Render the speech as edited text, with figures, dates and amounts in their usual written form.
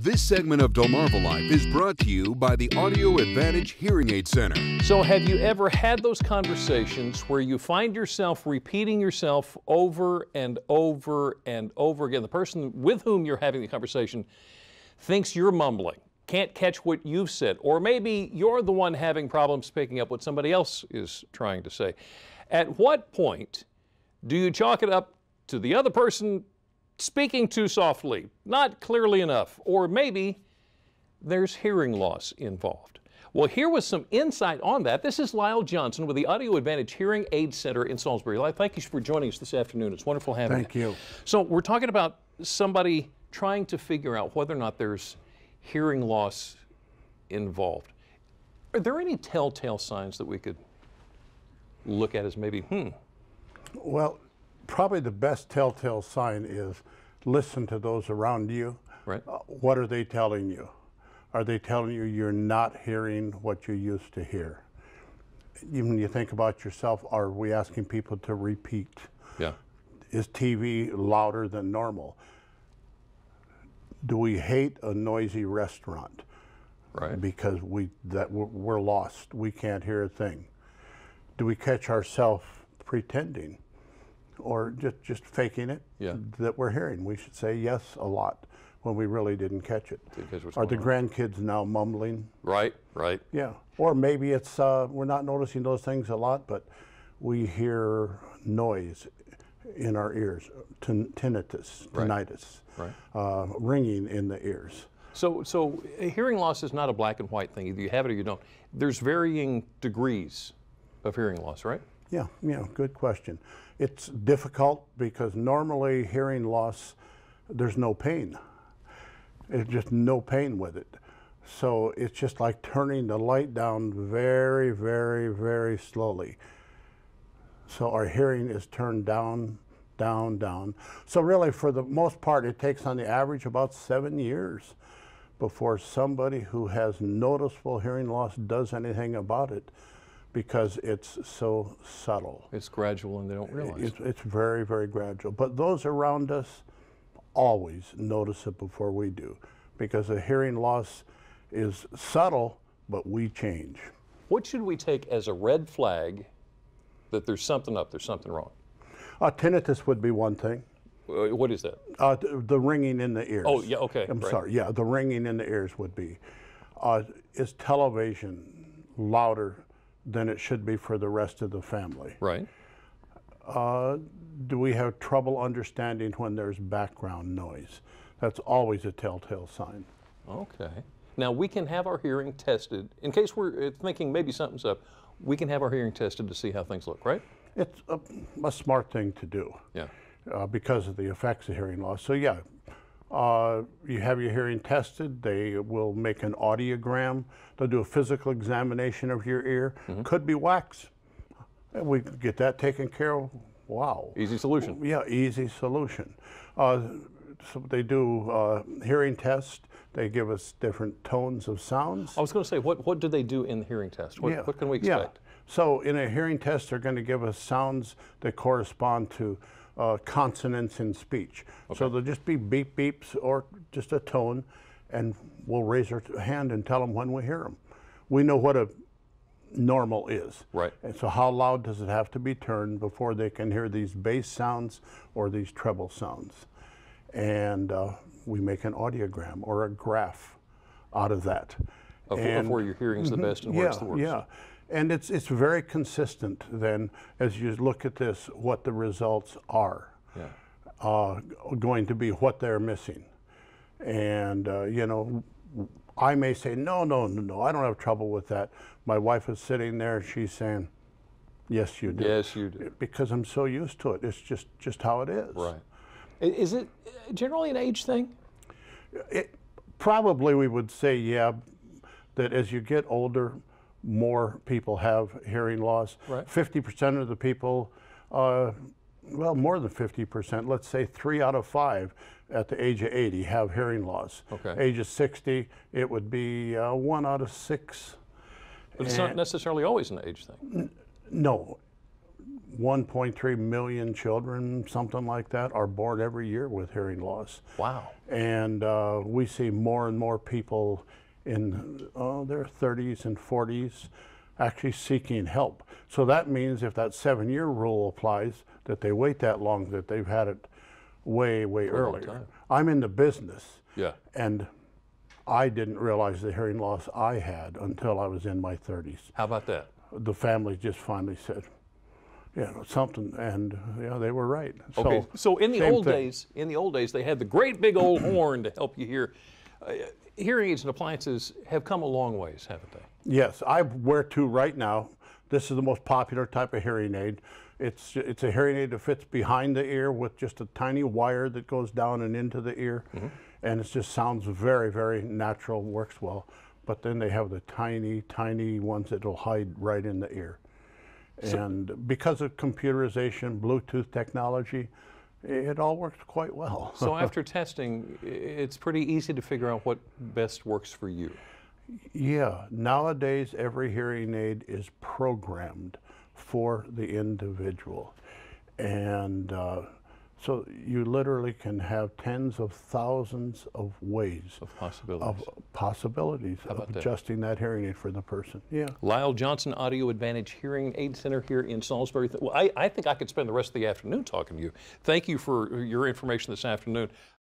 This segment of Delmarva Life is brought to you by the Audio Advantage Hearing Aid Center. So have you ever had those conversations where you find yourself repeating yourself over and over and over again? The person with whom you're having the conversation thinks you're mumbling, can't catch what you've said, or maybe you're the one having problems picking up what somebody else is trying to say. At what point do you chalk it up to the other person speaking too softly, not clearly enough, or maybe there's hearing loss involved? Well, here was some insight on that. This is Lyle Johnson with the Audio Advantage Hearing Aid Center in Salisbury. Lyle, thank you for joining us this afternoon. It's wonderful having you. Thank you. So we're talking about somebody trying to figure out whether or not there's hearing loss involved. Are there any telltale signs that we could look at as maybe, Well, probably the best telltale sign is listen to those around you. Right. What are they telling you? Are they telling you you're not hearing what you used to hear? Even you think about yourself, are we asking people to repeat? Yeah. Is TV louder than normal? Do we hate a noisy restaurant? Right. Because we're lost. We can't hear a thing. Do we catch ourselves pretending or just faking it that we're hearing? We should say yes a lot when we really didn't catch it. Are the grandkids now mumbling? Right, right. Yeah. Or maybe it's we're not noticing those things a lot, but we hear noise in our ears, tinnitus, Right. Ringing in the ears. So hearing loss is not a black and white thing. Either you have it or you don't. There's varying degrees of hearing loss, right? Yeah, good question. It's difficult because normally hearing loss, there's no pain. It's just no pain with it. So it's just like turning the light down very, very, very slowly. So our hearing is turned down, down, down. So really for the most part, it takes on the average about 7 years before somebody who has noticeable hearing loss does anything about it, because it's so subtle. It's gradual and they don't realize. It's very, very gradual. But those around us always notice it before we do, because the hearing loss is subtle, but we change. What should we take as a red flag that there's something up, there's something wrong? Tinnitus would be one thing. What is that? The ringing in the ears. Oh, yeah, okay. I'm sorry, yeah, the ringing in the ears would be. Is television louder than it should be for the rest of the family? Right. Do we have trouble understanding when there's background noise? That's always a telltale sign. Okay. Now we can have our hearing tested, in case we're thinking maybe something's up, we can have our hearing tested to see how things look, right? It's a smart thing to do. Yeah. Because of the effects of hearing loss. So yeah, you have your hearing tested. They will make an audiogram. They'll do a physical examination of your ear. Could be wax. We get that taken care of. Wow. Easy solution. Yeah, easy solution. So they do hearing tests. They give us different tones of sounds. I was going to say, what do they do in the hearing test? What can we expect? So in a hearing test, they're going to give us sounds that correspond to consonants in speech. Okay. So they'll just be beep beeps or just a tone, and we'll raise our hand and tell them when we hear them. We know what a normal is. Right. And so how loud does it have to be turned before they can hear these bass sounds or these treble sounds? And we make an audiogram or a graph out of that. Of where your hearing's the best and where it's the worst. Yeah. And it's very consistent then, as you look at this, what the results are going to be, what they're missing. And, I may say, no, I don't have trouble with that. My wife is sitting there, she's saying, yes, you do. Yes, you do. Because I'm so used to it. It's just how it is. Right. Is it generally an age thing? Probably we would say, yeah, that as you get older, more people have hearing loss. Right. 50% of the people, well, more than 50%, let's say 3 out of 5 at the age of 80 have hearing loss. Okay. Age of 60, it would be 1 out of 6. But it's not necessarily always an age thing. No. 1.3 million children, something like that, are born every year with hearing loss. Wow. And we see more and more people in their 30s and 40s actually seeking help. So that means if that 7-year rule applies, that they wait that long, that they've had it way, way For a long earlier. time. I'm in the business, Yeah. and I didn't realize the hearing loss I had until I was in my 30s. How about that? The family just finally said, something, and they were right. Okay. So in the same old thing. days, they had the great big old horn to help you hear. Hearing aids and appliances have come a long ways, haven't they? Yes, I wear two right now. This is the most popular type of hearing aid. It's a hearing aid that fits behind the ear with just a tiny wire that goes down and into the ear, and it just sounds very, very natural, works well. But then they have the tiny, tiny ones that will hide right in the ear. And because of computerization, Bluetooth technology, it all works quite well. So after testing, it's pretty easy to figure out what best works for you. Yeah, nowadays every hearing aid is programmed for the individual. And so you literally can have tens of thousands of ways Of possibilities. of about that? adjusting that hearing aid for the person. Yeah. Lyle Johnson, Audio Advantage Hearing Aid Center here in Salisbury. Well, I think I could spend the rest of the afternoon talking to you. Thank you for your information this afternoon.